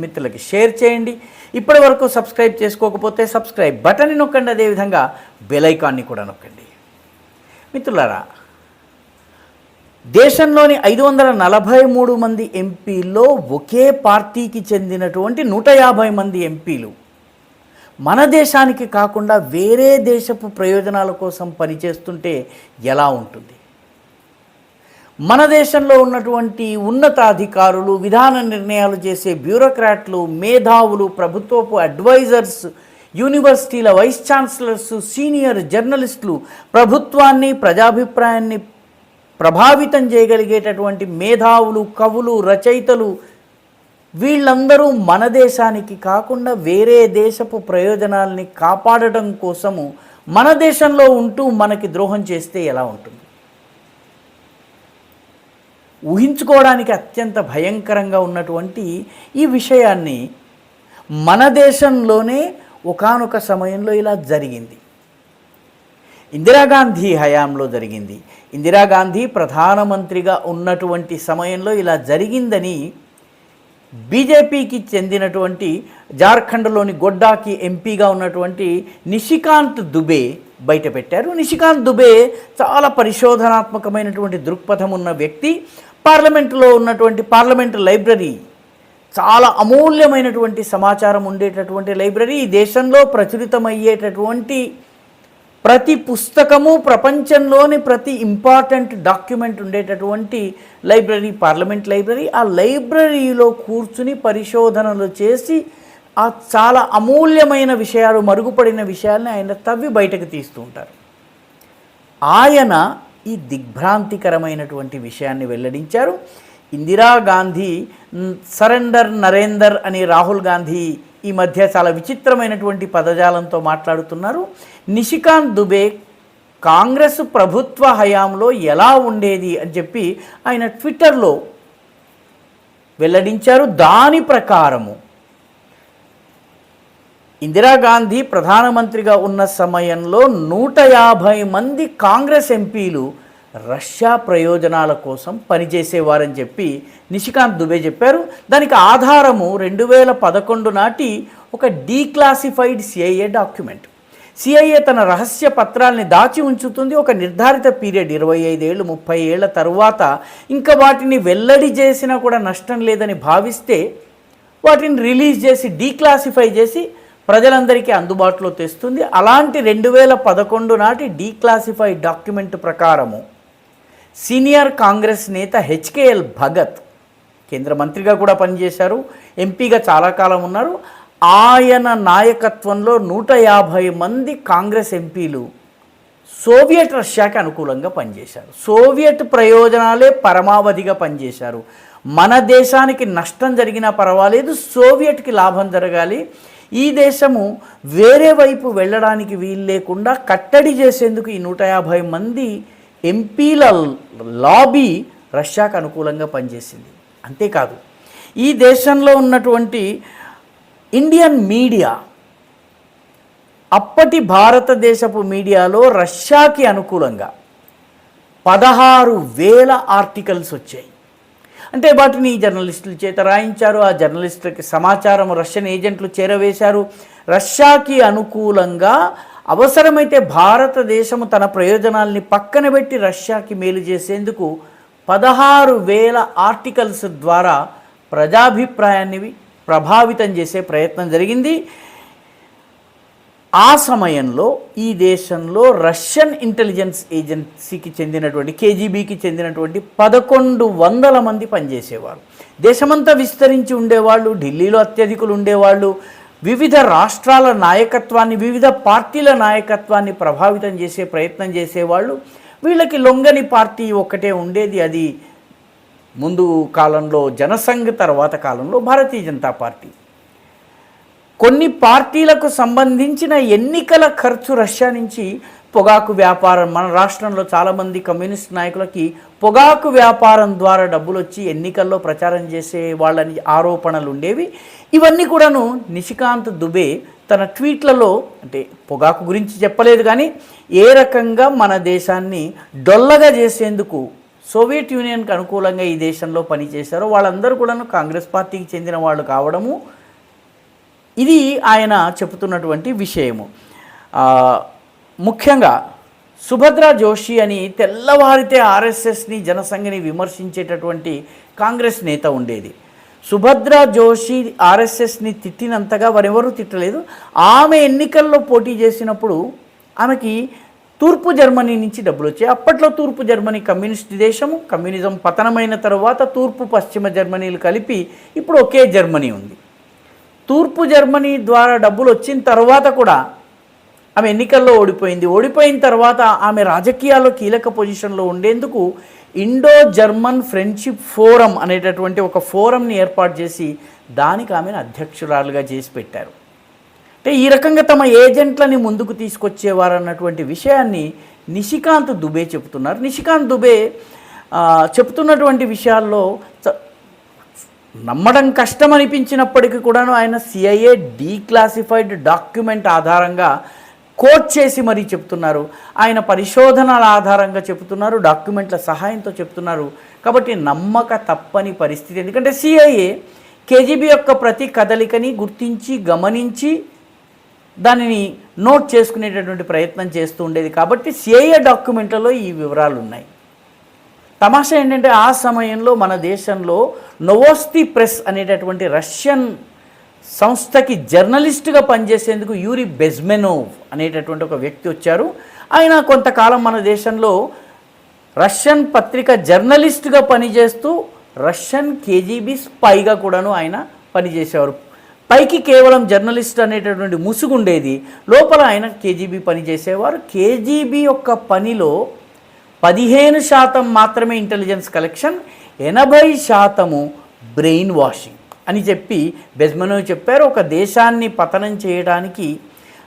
బంధుమిత్రులకి share చేయండి. ఇప్పటి వరకు సబ్స్క్రైబ్ చేసుకోకపోతే సబ్స్క్రైబ్ బటన్ని నొక్కండి, అదేవిధంగా బెల్ ఐకాన్ని కూడా నొక్కండి. మిత్రులారా, దేశంలోని 543 మంది ఎంపీల్లో ఒకే పార్టీకి చెందినటువంటి 150 మంది ఎంపీలు మన దేశానికి కాకుండా వేరే దేశపు ప్రయోజనాల కోసం పనిచేస్తుంటే ఎలా ఉంటుంది? మన దేశంలో ఉన్నటువంటి ఉన్నతాధికారులు, విధాన నిర్ణయాలు చేసే బ్యూరోక్రాట్లు, మేధావులు, ప్రభుత్వపు అడ్వైజర్స్, యూనివర్సిటీల వైస్ ఛాన్సలర్స్, సీనియర్ జర్నలిస్టులు, ప్రభుత్వాన్ని, ప్రజాభిప్రాయాన్ని ప్రభావితం చేయగలిగేటటువంటి మేధావులు, కవులు, రచయితలు, వీళ్ళందరూ మన దేశానికి కాకుండా వేరే దేశపు ప్రయోజనాల్ని కాపాడడం కోసము మన దేశంలో ఉంటూ మనకి ద్రోహం చేస్తే ఎలా ఉంటుంది? ఊహించుకోవడానికి అత్యంత భయంకరంగా ఉన్నటువంటి ఈ విషయాన్ని మన దేశంలోనే ఒకానొక సమయంలో ఇలా జరిగింది. ఇందిరాగాంధీ హయాంలో జరిగింది. ఇందిరాగాంధీ ప్రధానమంత్రిగా ఉన్నటువంటి సమయంలో ఇలా జరిగిందని బీజేపీకి చెందినటువంటి జార్ఖండ్లోని గొడ్డాకి ఎంపీగా ఉన్నటువంటి నిషికాంత్ దుబే బయటపెట్టారు. నిషికాంత్ దుబే చాలా పరిశోధనాత్మకమైనటువంటి దృక్పథం ఉన్న వ్యక్తి. పార్లమెంటులో ఉన్నటువంటి పార్లమెంటు లైబ్రరీ చాలా అమూల్యమైనటువంటి సమాచారం ఉండేటటువంటి లైబ్రరీ. ఈ దేశంలో ప్రచురితమయ్యేటటువంటి ప్రతి పుస్తకము, ప్రపంచంలోని ప్రతి ఇంపార్టెంట్ డాక్యుమెంట్ ఉండేటటువంటి లైబ్రరీ పార్లమెంట్ లైబ్రరీ. ఆ లైబ్రరీలో కూర్చుని పరిశోధనలు చేసి ఆ చాలా అమూల్యమైన విషయాలు, మరుగుపడిన విషయాల్ని ఆయన తవ్వి బయటకు తీస్తూ ఉంటారు. ఆయన ఈ దిగ్భ్రాంతికరమైనటువంటి విషయాన్ని వెల్లడించారు. ఇందిరాగాంధీ సరెండర్ నరేందర్ అని రాహుల్ గాంధీ ఈ మధ్య చాలా విచిత్రమైనటువంటి పదజాలంతో మాట్లాడుతున్నారు. నిషికాంత్ దుబే కాంగ్రెస్ ప్రభుత్వ హయాంలో ఎలా ఉండేది అని చెప్పి ఆయన ట్విట్టర్లో వెల్లడించారు. దాని ప్రకారము ఇందిరాగాంధీ ప్రధానమంత్రిగా ఉన్న సమయంలో 150 మంది కాంగ్రెస్ ఎంపీలు రష్యా ప్రయోజనాల కోసం పనిచేసేవారని చెప్పి నిషికాంత్ దుబే చెప్పారు. దానికి ఆధారము 2011 నాటి ఒక డీక్లాసిఫైడ్ సిఐఏ డాక్యుమెంట్. సిఐఏ తన రహస్య పత్రాల్ని దాచి ఉంచుతుంది. ఒక నిర్ధారిత పీరియడ్ 25 ఏళ్ళు 30 ఏళ్ల తరువాత ఇంకా వాటిని వెల్లడి చేసినా కూడా నష్టం లేదని భావిస్తే వాటిని రిలీజ్ చేసి డీక్లాసిఫై చేసి ప్రజలందరికీ అందుబాటులో తెస్తుంది. అలాంటి 2011 నాటి డీక్లాసిఫైడ్ డాక్యుమెంట్ ప్రకారము సీనియర్ కాంగ్రెస్ నేత హెచ్కేఎల్ భగత్ కేంద్ర మంత్రిగా కూడా పనిచేశారు, ఎంపీగా చాలా కాలం ఉన్నారు. ఆయన నాయకత్వంలో 150 మంది కాంగ్రెస్ ఎంపీలు సోవియట్ రష్యాకి అనుకూలంగా పనిచేశారు. సోవియట్ ప్రయోజనాలే పరమావధిగా పనిచేశారు. మన దేశానికి నష్టం జరిగినా పర్వాలేదు, సోవియట్కి లాభం జరగాలి, ఈ దేశము వేరే వైపు వెళ్ళడానికి వీలు లేకుండా కట్టడి చేసేందుకు ఈ 150 మంది ఎంపీల లాబీ రష్యాకు అనుకూలంగా పనిచేసింది. అంతేకాదు, ఈ దేశంలో ఉన్నటువంటి ఇండియన్ మీడియా, అప్పటి భారతదేశపు మీడియాలో రష్యాకి అనుకూలంగా 16,000 ఆర్టికల్స్ వచ్చాయి. అంటే వాటిని జర్నలిస్టుల చేత రాయించారు. ఆ జర్నలిస్టులకి సమాచారం రష్యన్ ఏజెంట్లు చేరవేశారు. రష్యాకి అనుకూలంగా అవసరమైతే భారతదేశము తన ప్రయోజనాల్ని పక్కన పెట్టి రష్యాకి మేలు చేసేందుకు 16,000 ఆర్టికల్స్ ద్వారా ప్రజాభిప్రాయాన్ని ప్రభావితం చేసే ప్రయత్నం జరిగింది. ఆ సమయంలో ఈ దేశంలో రష్యన్ ఇంటెలిజెన్స్ ఏజెన్సీకి చెందినటువంటి కేజీబీకి చెందినటువంటి 1,100 మంది పనిచేసేవారు. దేశమంతా విస్తరించి ఉండేవాళ్ళు, ఢిల్లీలో అత్యధికులు ఉండేవాళ్ళు. వివిధ రాష్ట్రాల నాయకత్వాన్ని, వివిధ పార్టీల నాయకత్వాన్ని ప్రభావితం చేసే ప్రయత్నం చేసేవాళ్ళు. వీళ్ళకి లొంగని పార్టీ ఒక్కటే ఉండేది, అది ముందు కాలంలో జనసంఘ్, తర్వాత కాలంలో భారతీయ జనతా పార్టీ. కొన్ని పార్టీలకు సంబంధించిన ఎన్నికల ఖర్చు రష్యా నుంచి పొగాకు వ్యాపారం, మన రాష్ట్రంలో చాలామంది కమ్యూనిస్ట్ నాయకులకి పొగాకు వ్యాపారం ద్వారా డబ్బులు వచ్చి ఎన్నికల్లో ప్రచారం చేసే వాళ్ళని ఆరోపణలు ఉండేవి. ఇవన్నీ కూడాను నిషికాంత్ దుబే తన ట్వీట్లలో, అంటే పొగాకు గురించి చెప్పలేదు కానీ ఏ రకంగా మన దేశాన్ని డొల్లగా చేసేందుకు సోవియట్ యూనియన్కి అనుకూలంగా ఈ దేశంలో పనిచేశారో వాళ్ళందరూ కూడాను కాంగ్రెస్ పార్టీకి చెందిన వాళ్ళు కావడము, ఇది ఆయన చెబుతున్నటువంటి విషయము. ముఖ్యంగా సుభద్రా జోషి అని తెల్లవారితే ఆర్ఎస్ఎస్ని జనసంఘని విమర్శించేటటువంటి కాంగ్రెస్ నేత ఉండేది. సుభద్రా జోషి ఆర్ఎస్ఎస్ని తిట్టినంతగా వారెవరూ తిట్టలేదు. ఆమె ఎన్నికల్లో పోటీ చేసినప్పుడు ఆమెకి తూర్పు జర్మనీ నుంచి డబ్బులు వచ్చాయి. అప్పట్లో తూర్పు జర్మనీ కమ్యూనిస్ట్ దేశము. కమ్యూనిజం పతనమైన తర్వాత తూర్పు పశ్చిమ జర్మనీలు కలిపి ఇప్పుడు ఒకే జర్మనీ ఉంది. తూర్పు జర్మనీ ద్వారా డబ్బులు వచ్చిన తర్వాత కూడా ఆమె ఎన్నికల్లో ఓడిపోయింది. ఓడిపోయిన తర్వాత ఆమె రాజకీయాల్లో కీలక పొజిషన్లో ఉండేందుకు ఇండో జర్మన్ ఫ్రెండ్షిప్ ఫోరం అనేటటువంటి ఒక ఫోరంని ఏర్పాటు చేసి దానికి ఆమెను అధ్యక్షురాలుగా చేసి పెట్టారు. అంటే ఈ రకంగా తమ ఏజెంట్లని ముందుకు తీసుకొచ్చేవారు అన్నటువంటి విషయాన్ని నిషికాంత్ దుబే చెబుతున్నారు. నిషికాంత్ దుబే చెబుతున్నటువంటి విషయాల్లో నమ్మడం కష్టం అనిపించినప్పటికీ కూడాను ఆయన CIA డీక్లాసిఫైడ్ డాక్యుమెంట్ ఆధారంగా కోట్ చేసి మరీ చెప్తున్నారు. ఆయన పరిశోధనల ఆధారంగా చెప్తున్నారు, డాక్యుమెంట్ల సహాయంతో చెప్తున్నారు. కాబట్టి నమ్మక తప్పని పరిస్థితి. ఎందుకంటే CIA KGB యొక్క ప్రతి కదలికని గుర్తించి గమనించి దానిని నోట్ చేసుకునేటటువంటి ప్రయత్నం చేస్తూ ఉండేది. కాబట్టి CIA డాక్యుమెంట్లలో ఈ వివరాలు ఉన్నాయి. తమాషా ఏంటంటే ఆ సమయంలో మన దేశంలో నోవోస్తి ప్రెస్ అనేటటువంటి రష్యన్ సంస్థకి జర్నలిస్టుగా పనిచేసేందుకు యూరి బెజ్మెనోవ్ అనేటటువంటి ఒక వ్యక్తి వచ్చారు. ఆయన కొంతకాలం మన దేశంలో రష్యన్ పత్రిక జర్నలిస్టుగా పనిచేస్తూ రష్యన్ KGB స్పైగా కూడాను ఆయన పనిచేసేవారు. పైకి కేవలం జర్నలిస్ట్ అనేటటువంటి ముసుగుండేది, లోపల ఆయన KGB పనిచేసేవారు. KGB యొక్క పనిలో 15% మాత్రమే ఇంటెలిజెన్స్ కలెక్షన్, 80% బ్రెయిన్ వాషింగ్ అని చెప్పి బెజ్మెనోవ్ చెప్పారు. ఒక దేశాన్ని పతనం చేయడానికి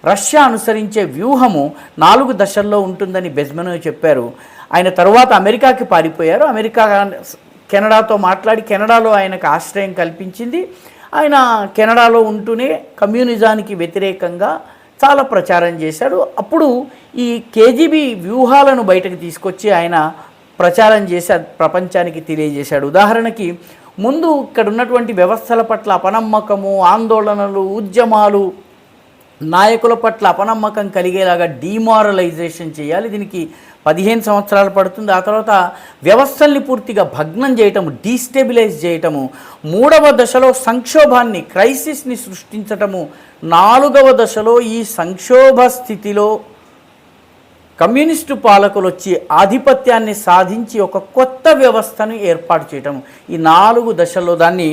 రష్యా అనుసరించే వ్యూహము 4 దశల్లో ఉంటుందని బెజ్మెనోవ్ చెప్పారు. ఆయన తర్వాత అమెరికాకి పారిపోయారు. అమెరికా కెనడాతో మాట్లాడి కెనడాలో ఆయనకు ఆశ్రయం కల్పించింది. ఆయన కెనడాలో ఉంటూనే కమ్యూనిజానికి వ్యతిరేకంగా చాలా ప్రచారం చేశాడు. అప్పుడు ఈ KGB వ్యూహాలను బయటకు తీసుకొచ్చి ఆయన ప్రచారం చేసి ప్రపంచానికి తెలియజేశాడు. ఉదాహరణకి ముందు ఇక్కడ ఉన్నటువంటి వ్యవస్థల పట్ల అపనమ్మకము, ఆందోళనలు, ఉద్యమాలు, నాయకుల పట్ల అపనమ్మకం కలిగేలాగా డీమారలైజేషన్ చేయాలి. దీనికి 15 సంవత్సరాలు పడుతుంది. ఆ తర్వాత వ్యవస్థల్ని పూర్తిగా భగ్నం చేయటము, డీస్టెబిలైజ్ చేయటము, 3వ దశలో సంక్షోభాన్ని, క్రైసిస్ని సృష్టించటము, 4వ దశలో ఈ సంక్షోభ స్థితిలో కమ్యూనిస్టు పాలకులు వచ్చి ఆధిపత్యాన్ని సాధించి ఒక కొత్త వ్యవస్థను ఏర్పాటు చేయటం. ఈ 4 దశల్లో దాన్ని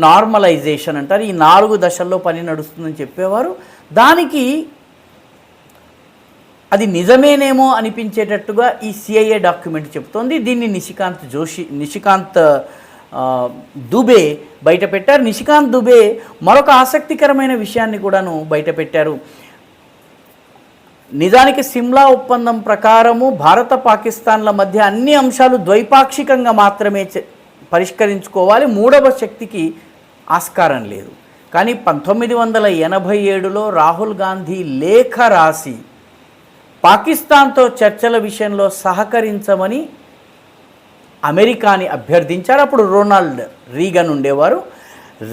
నార్మలైజేషన్ అంటారు. ఈ 4 దశల్లో పని నడుస్తుందని చెప్పేవారు. దానికి అది నిజమేనేమో అనిపించేటట్టుగా ఈ CIA డాక్యుమెంట్ చెప్తోంది. దీన్ని నిషికాంత్ దుబే బయటపెట్టారు. నిషికాంత్ దుబే మరొక ఆసక్తికరమైన విషయాన్ని కూడాను బయటపెట్టారు. నిజానికి సిమ్లా ఒప్పందం ప్రకారము భారత పాకిస్తాన్ల మధ్య అన్ని అంశాలు ద్వైపాక్షికంగా మాత్రమే పరిష్కరించుకోవాలి, 3వ శక్తికి ఆస్కారం లేదు. కానీ 1987లో రాహుల్ గాంధీ లేఖ రాసి పాకిస్తాన్తో చర్చల విషయంలో సహకరించమని అమెరికాని అభ్యర్థించారు. అప్పుడు రొనాల్డ్ రీగన్ ఉండేవారు.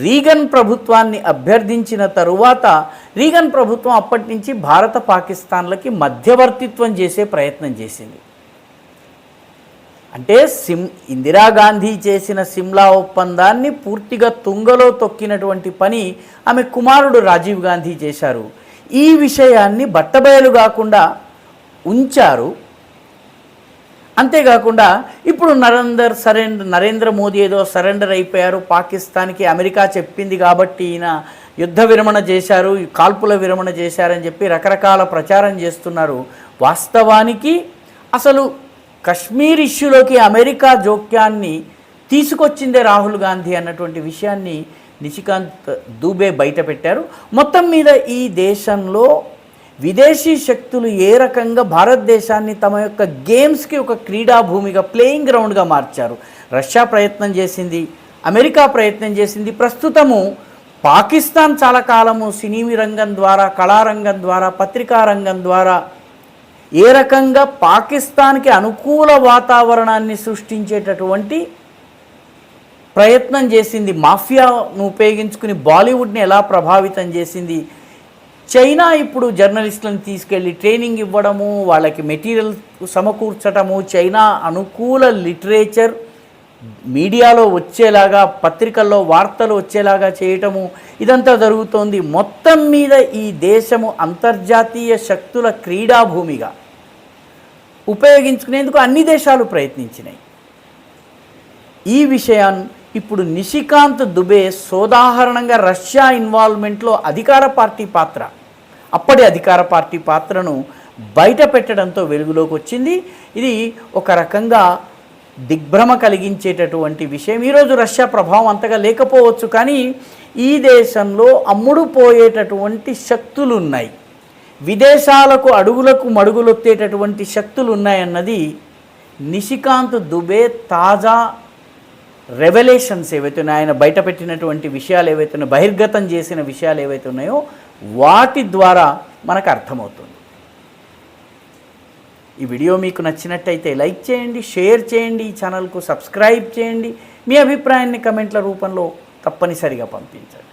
రీగన్ ప్రభుత్వాన్ని అభ్యర్థించిన తరువాత రీగన్ ప్రభుత్వం అప్పటి నుంచి భారత పాకిస్తాన్లకి మధ్యవర్తిత్వం చేసే ప్రయత్నం చేసింది. అంటే ఇందిరాగాంధీ చేసిన సిమ్లా ఒప్పందాన్ని పూర్తిగా తుంగలో తొక్కినటువంటి పని ఆమె కుమారుడు రాజీవ్ గాంధీ చేశారు. ఈ విషయాన్ని బట్టబయలు కాకుండా ఉంచారు. అంతేకాకుండా ఇప్పుడు నరేంద్ర మోదీ ఏదో సరెండర్ అయిపోయారు పాకిస్తాన్కి, అమెరికా చెప్పింది కాబట్టి ఈయన యుద్ధ విరమణ చేశారు, కాల్పుల విరమణ చేశారని చెప్పి రకరకాల ప్రచారం చేస్తున్నారు. వాస్తవానికి అసలు కశ్మీర్ ఇష్యూలోకి అమెరికా జోక్యాన్ని తీసుకొచ్చిందే రాహుల్ గాంధీ అన్నటువంటి విషయాన్ని నిషికాంత్ దుబే బయటపెట్టారు. మొత్తం మీద ఈ దేశంలో విదేశీ శక్తులు ఏ రకంగా భారతదేశాన్ని తమ యొక్క గేమ్స్కి ఒక క్రీడా భూమిగా, ప్లేయింగ్ గ్రౌండ్గా మార్చారు. రష్యా ప్రయత్నం చేసింది, అమెరికా ప్రయత్నం చేసింది. ప్రస్తుతము పాకిస్తాన్ చాలా కాలము సినీ రంగం ద్వారా, కళారంగం ద్వారా, పత్రికా రంగం ద్వారా ఏ రకంగా పాకిస్తాన్కి అనుకూల వాతావరణాన్ని సృష్టించేటటువంటి ప్రయత్నం చేసింది, మాఫియాను ఉపయోగించుకుని బాలీవుడ్ని ఎలా ప్రభావితం చేసింది. చైనా ఇప్పుడు జర్నలిస్టులను తీసుకెళ్ళి ట్రైనింగ్ ఇవ్వడము, వాళ్ళకి మెటీరియల్ సమకూర్చడము, చైనా అనుకూల లిటరేచర్ మీడియాలో వచ్చేలాగా, పత్రికల్లో వార్తలు వచ్చేలాగా చేయటము, ఇదంతా జరుగుతోంది. మొత్తం మీద ఈ దేశము అంతర్జాతీయ శక్తుల క్రీడాభూమిగా ఉపయోగించుకునేందుకు అన్ని దేశాలు ప్రయత్నించినాయి. ఈ విషయాన్ని ఇప్పుడు నిషికాంత్ దుబే సోదాహరణంగా రష్యా ఇన్వాల్వ్మెంట్లో అప్పటి అధికార పార్టీ పాత్రను బయట పెట్టడంతో వెలుగులోకి వచ్చింది. ఇది ఒక రకంగా దిగ్భ్రమ కలిగించేటటువంటి విషయం. ఈరోజు రష్యా ప్రభావం అంతగా లేకపోవచ్చు, కానీ ఈ దేశంలో అమ్ముడు పోయేటటువంటి శక్తులు ఉన్నాయి, విదేశాలకు అడుగులకు మడుగులొత్తేటటువంటి శక్తులు ఉన్నాయన్నది నిషికాంత్ దుబే తాజా రెవల్యూషన్స్ ఏవైతే ఉన్నాయో, ఆయన బయటపెట్టినటువంటి విషయాలు ఏవైతే ఉన్నాయో, బహిర్గతం చేసిన విషయాలు ఏవైతే ఉన్నాయో వాటి ద్వారా మనకు అర్థమవుతుంది. ఈ వీడియో మీకు నచ్చినట్టయితే లైక్ చేయండి, షేర్ చేయండి, ఈ ఛానల్కు సబ్స్క్రైబ్ చేయండి. మీ అభిప్రాయాన్ని కమెంట్ల రూపంలో తప్పనిసరిగా పంపించండి.